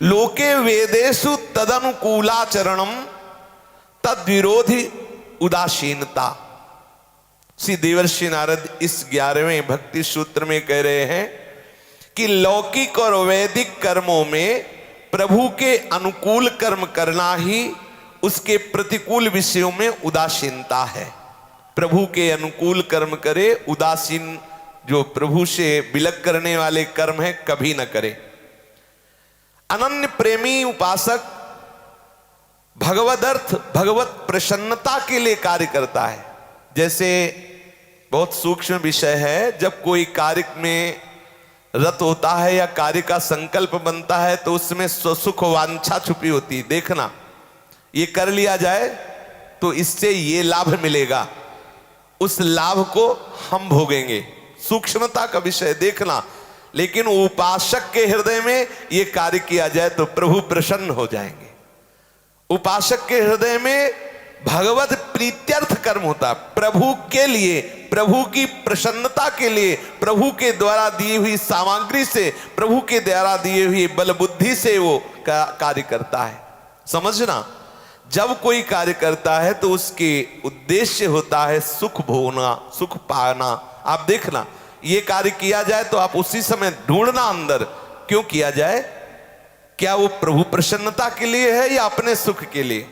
लोके वेदेषु तदनुकूलाचरणम तद्विरोधी उदासीनता। श्री देवर्षि नारद इस 11वें भक्ति सूत्र में कह रहे हैं कि लौकिक और वैदिक कर्मों में प्रभु के अनुकूल कर्म करना ही उसके प्रतिकूल विषयों में उदासीनता है। प्रभु के अनुकूल कर्म करे, उदासीन जो प्रभु से विलग करने वाले कर्म है कभी न करे। अनन्य प्रेमी उपासक भगवदर्थ भगवत प्रसन्नता के लिए कार्य करता है। जैसे बहुत सूक्ष्म विषय है, जब कोई कार्य में रत होता है या कार्य का संकल्प बनता है तो उसमें स्वसुख वांछा छुपी होती है। देखना, ये कर लिया जाए तो इससे ये लाभ मिलेगा, उस लाभ को हम भोगेंगे। सूक्ष्मता का विषय देखना। लेकिन उपासक के हृदय में ये कार्य किया जाए तो प्रभु प्रसन्न हो जाएंगे। उपासक के हृदय में भगवत प्रीत्यर्थ कर्म होता है। प्रभु के लिए, प्रभु की प्रसन्नता के लिए, प्रभु के द्वारा दी हुई सामग्री से, प्रभु के द्वारा दिए हुई बल बुद्धि से वो कार्य करता है। समझना, जब कोई कार्य करता है तो उसके उद्देश्य होता है सुख भोगना, सुख पाना। आप देखना, ये कार्य किया जाए तो आप उसी समय ढूंढना अंदर क्यों किया जाए, क्या वो प्रभु प्रसन्नता के लिए है या अपने सुख के लिए।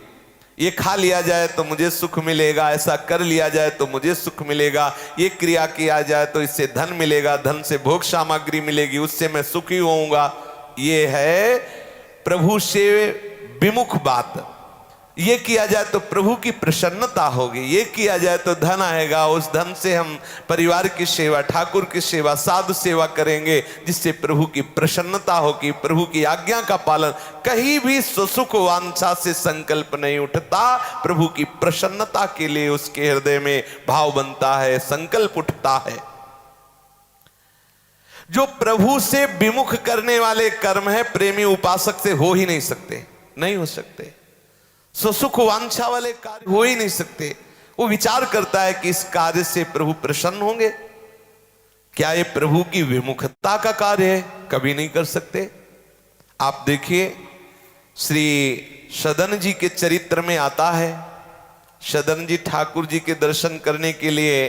ये खा लिया जाए तो मुझे सुख मिलेगा, ऐसा कर लिया जाए तो मुझे सुख मिलेगा, ये क्रिया किया जाए तो इससे धन मिलेगा, धन से भोग सामग्री मिलेगी, उससे मैं सुखी होऊंगा। ये है प्रभु से विमुख बात। ये किया जाए तो प्रभु की प्रसन्नता होगी, ये किया जाए तो धन आएगा, उस धन से हम परिवार की सेवा, ठाकुर की सेवा, साधु सेवा करेंगे, जिससे प्रभु की प्रसन्नता होगी, प्रभु की आज्ञा का पालन। कहीं भी सुख वांछा से संकल्प नहीं उठता, प्रभु की प्रसन्नता के लिए उसके हृदय में भाव बनता है, संकल्प उठता है। जो प्रभु से विमुख करने वाले कर्म है, प्रेमी उपासक से हो ही नहीं सकते, नहीं हो सकते। सुख वांछा वाले कार्य हो ही नहीं सकते। वो विचार करता है कि इस कार्य से प्रभु प्रसन्न होंगे। क्या ये प्रभु की विमुखता का कार्य है? कभी नहीं कर सकते। आप देखिए, श्री सदन जी के चरित्र में आता है, सदन जी ठाकुर जी के दर्शन करने के लिए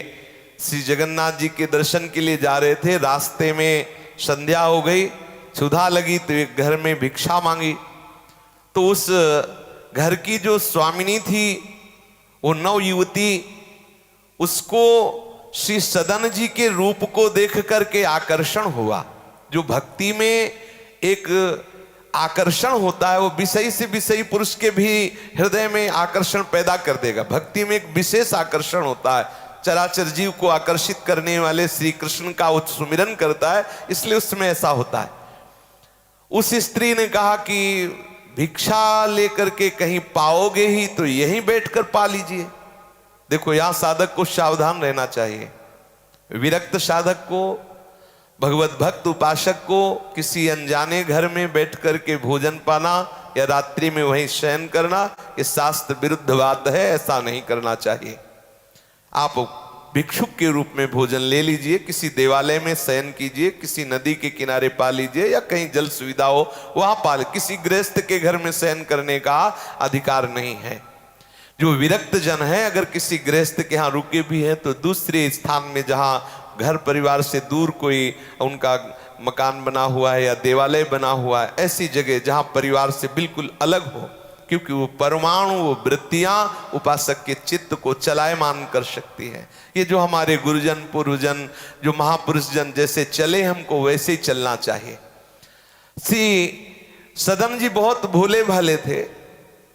श्री जगन्नाथ जी के दर्शन के लिए जा रहे थे। रास्ते में संध्या हो गई, क्षुधा लगी तो एक घर में भिक्षा मांगी। तो उस घर की जो स्वामिनी थी, वो नव युवती, उसको श्री सदन जी के रूप को देख करके आकर्षण हुआ। जो भक्ति में एक आकर्षण होता है, वो विषयी से विषयी पुरुष के भी हृदय में आकर्षण पैदा कर देगा। भक्ति में एक विशेष आकर्षण होता है। चराचर जीव को आकर्षित करने वाले श्री कृष्ण का वो सुमिरन करता है, इसलिए उसमें ऐसा होता है। उस स्त्री ने कहा कि भिक्षा लेकर के कहीं पाओगे ही तो यहीं बैठकर पा लीजिए। देखो, यहां साधक को सावधान रहना चाहिए। विरक्त साधक को, भगवत भक्त उपासक को किसी अनजाने घर में बैठ करके भोजन पाना या रात्रि में वहीं शयन करना, ये शास्त्र विरुद्ध बात है। ऐसा नहीं करना चाहिए। आप भिक्षुक के रूप में भोजन ले लीजिए, किसी देवालय में शयन कीजिए, किसी नदी के किनारे पा लीजिए, या कहीं जल सुविधा हो वहां पा लीजिए। किसी गृहस्थ के घर में शयन करने का अधिकार नहीं है। जो विरक्त जन है, अगर किसी गृहस्थ के यहाँ रुके भी हैं तो दूसरे स्थान में, जहां घर परिवार से दूर कोई उनका मकान बना हुआ है या देवालय बना हुआ है, ऐसी जगह जहां परिवार से बिल्कुल अलग हो, क्योंकि वो परमाणु, वो वृत्तियां उपासक के चित्त को चलायमान कर सकती है। ये जो हमारे गुरुजन पूर्वजन, जो महापुरुष जन जैसे चले, हमको वैसे ही चलना चाहिए। श्री सदन जी बहुत भोले भाले थे।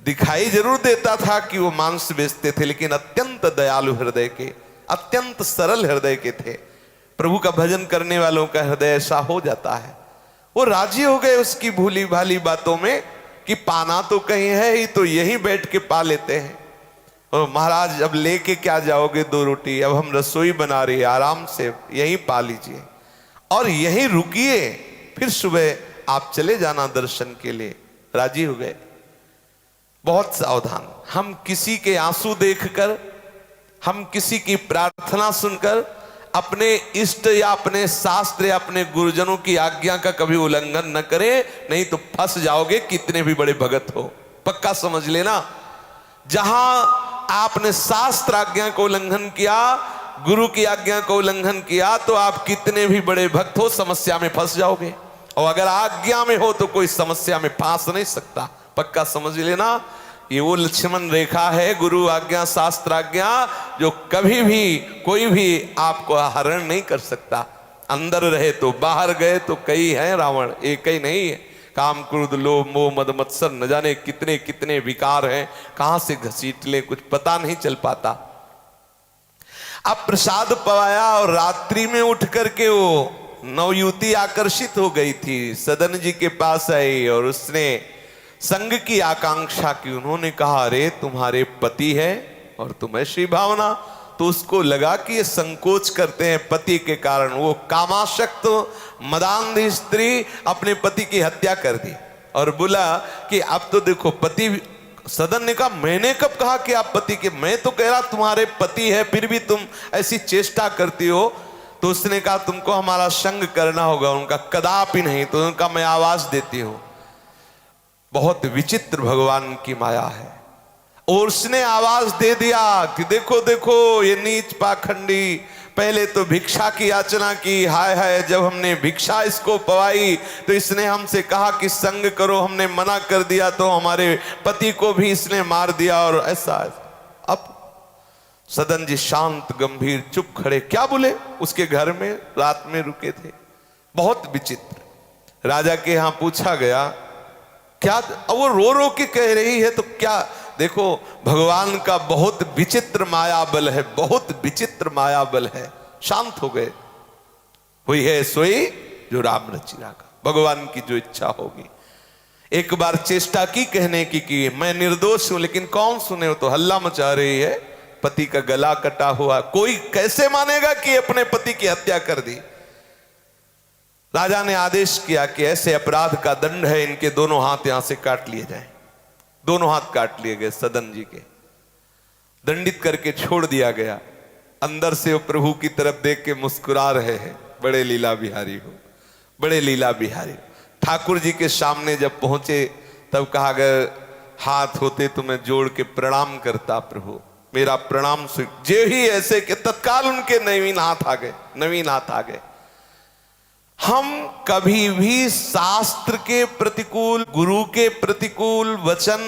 दिखाई जरूर देता था कि वो मांस बेचते थे, लेकिन अत्यंत दयालु हृदय के, अत्यंत सरल हृदय के थे। प्रभु का भजन करने वालों का हृदय ऐसा हो जाता है। वो राजी हो गए उसकी भूली भाली बातों में कि पाना तो कहीं है ही, तो यहीं बैठ के पा लेते हैं। और महाराज, अब लेके क्या जाओगे 2 रोटी, अब हम रसोई बना रही है, आराम से यहीं पा लीजिए और यहीं रुकिए, फिर सुबह आप चले जाना दर्शन के लिए। राजी हो गए। बहुत सावधान। हम किसी के आंसू देखकर, हम किसी की प्रार्थना सुनकर अपने इष्ट या अपने शास्त्र या अपने गुरुजनों की आज्ञा का कभी उल्लंघन न करें, नहीं तो फंस जाओगे, कितने भी बड़े भगत हो। पक्का समझ लेना, जहां आपने शास्त्र आज्ञा को उल्लंघन किया, गुरु की आज्ञा को उल्लंघन किया, तो आप कितने भी बड़े भक्त हो समस्या में फंस जाओगे। और अगर आज्ञा में हो तो कोई समस्या में फंस नहीं सकता। पक्का समझ लेना, ये वो लक्ष्मण रेखा है, गुरु आज्ञा शास्त्र आज्ञा, जो कभी भी कोई भी आपको हरण नहीं कर सकता। अंदर रहे तो बाहर गए तो कई हैं रावण, एक ही नहीं है। काम क्रोध लोभ मोह मद मत्सर न जाने कितने कितने विकार हैं, कहां से घसीट ले कुछ पता नहीं चल पाता। अब प्रसाद पवाया और रात्रि में उठ करके वो नवयुवती आकर्षित हो गई थी, सदन जी के पास आई और उसने संग की आकांक्षा की। उन्होंने कहा, अरे तुम्हारे पति है और तुम ऐसी भावना। तो उसको लगा कि ये संकोच करते हैं पति के कारण। वो कामाशक्त मदांध स्त्री अपने पति की हत्या कर दी और बोला कि अब तो देखो पति। सदन ने कहा, मैंने कब कहा कि आप पति के, मैं तो कह रहा तुम्हारे पति है, फिर भी तुम ऐसी चेष्टा करती हो। तो उसने कहा, तुमको हमारा संग करना होगा। उनका कदापि नहीं। तो उनका मैं आवाज देती हूं। बहुत विचित्र भगवान की माया है। और उसने आवाज दे दिया कि देखो देखो ये नीच पाखंडी, पहले तो भिक्षा की याचना की, हाय हाय जब हमने भिक्षा इसको पवाई तो इसने हमसे कहा कि संग करो, हमने मना कर दिया तो हमारे पति को भी इसने मार दिया और ऐसा। अब सदन जी शांत गंभीर चुप खड़े, क्या बोले। उसके घर में रात में रुके थे। बहुत विचित्र। राजा के यहां पूछा गया, क्या। वो रो रो के कह रही है, तो क्या। देखो भगवान का बहुत विचित्र माया बल है, बहुत विचित्र माया बल है। शांत हो गए। हुई है सोई जो राम रचिया का, भगवान की जो इच्छा होगी। एक बार चेष्टा की कहने की मैं निर्दोष हूं, लेकिन कौन सुने। हो तो हल्ला मचा रही है, पति का गला कटा हुआ, कोई कैसे मानेगा कि अपने पति की हत्या कर दी। राजा ने आदेश किया कि ऐसे अपराध का दंड है, इनके दोनों हाथ यहां से काट लिए जाएं। दोनों हाथ काट लिए गए सदन जी के, दंडित करके छोड़ दिया गया। अंदर से वो प्रभु की तरफ देख के मुस्कुरा रहे हैं, बड़े लीला बिहारी हो, बड़े लीला बिहारी। ठाकुर जी के सामने जब पहुंचे तब कहा गया, हाथ होते तो मैं जोड़ के प्रणाम करता प्रभु, मेरा प्रणाम स्वीकार। जे ही ऐसे कि तत्काल उनके नवीन हाथ आ गए, नवीन हाथ आ गए। हम कभी भी शास्त्र के प्रतिकूल, गुरु के प्रतिकूल, वचन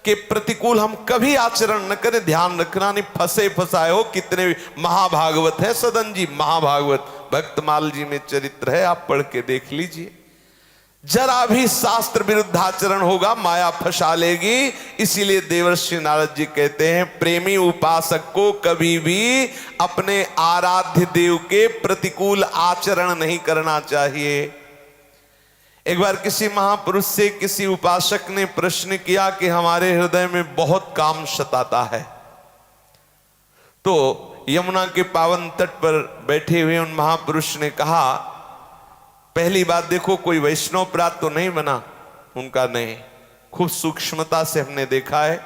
के प्रतिकूल हम कभी आचरण न करें। ध्यान रखना, नहीं फंसे फंसाए हो। कितने महाभागवत है सदन जी, महाभागवत भक्तमाल जी में चरित्र है, आप पढ़ के देख लीजिए। जरा भी शास्त्र विरुद्ध आचरण होगा माया फंसा लेगी। इसीलिए देवर्षि नारद जी कहते हैं, प्रेमी उपासक को कभी भी अपने आराध्य देव के प्रतिकूल आचरण नहीं करना चाहिए। एक बार किसी महापुरुष से किसी उपासक ने प्रश्न किया कि हमारे हृदय में बहुत काम सताता है। तो यमुना के पावन तट पर बैठे हुए उन महापुरुष ने कहा, पहली बात देखो, कोई वैष्णव अपराध तो नहीं बना उनका, नहीं। खूब सूक्ष्मता से हमने देखा है,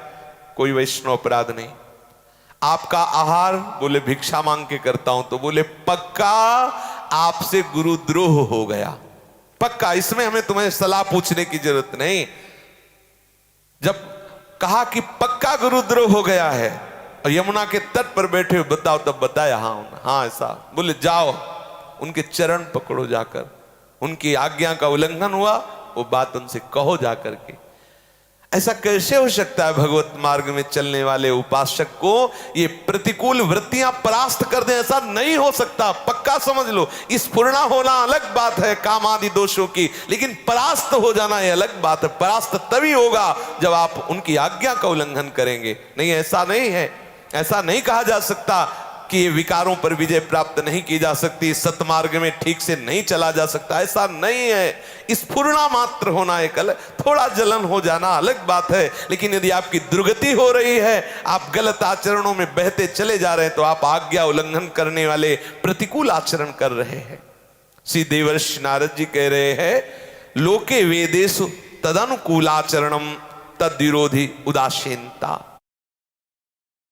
कोई वैष्णव अपराध नहीं। आपका आहार, बोले भिक्षा मांग के करता हूं। तो बोले पक्का आपसे गुरुद्रोह हो गया, पक्का। इसमें हमें तुम्हें सलाह पूछने की जरूरत नहीं। जब कहा कि पक्का गुरुद्रोह हो गया है और यमुना के तट पर बैठे हुए, बताओ। तब बताया, हाँ ऐसा। बोले जाओ उनके चरण पकड़ो जाकर, उनकी आज्ञा का उल्लंघन हुआ, वो बात उनसे कहो जाकर के। ऐसा कैसे हो सकता है भगवत मार्ग में चलने वाले उपासक को ये प्रतिकूल वृत्तियां परास्त कर दे? ऐसा नहीं हो सकता, पक्का समझ लो। स्फुरना होना अलग बात है काम आदि दोषों की, लेकिन परास्त हो जाना ये अलग बात है। परास्त तभी होगा जब आप उनकी आज्ञा का उल्लंघन करेंगे। नहीं, ऐसा नहीं है। ऐसा नहीं कहा जा सकता कि ये विकारों पर विजय प्राप्त नहीं की जा सकती, सतमार्ग में ठीक से नहीं चला जा सकता, ऐसा नहीं है। स्फुरना मात्र होना एक अलग, थोड़ा जलन हो जाना अलग बात है। लेकिन यदि आपकी दुर्गति हो रही है, आप गलत आचरणों में बहते चले जा रहे हैं, तो आप आज्ञा उल्लंघन करने वाले प्रतिकूल आचरण कर रहे हैं। श्री देवर्षि नारद जी कह रहे हैं, लोके वेदेषु तदनुकूलाचरणम तद्विरोधी उदासीनता।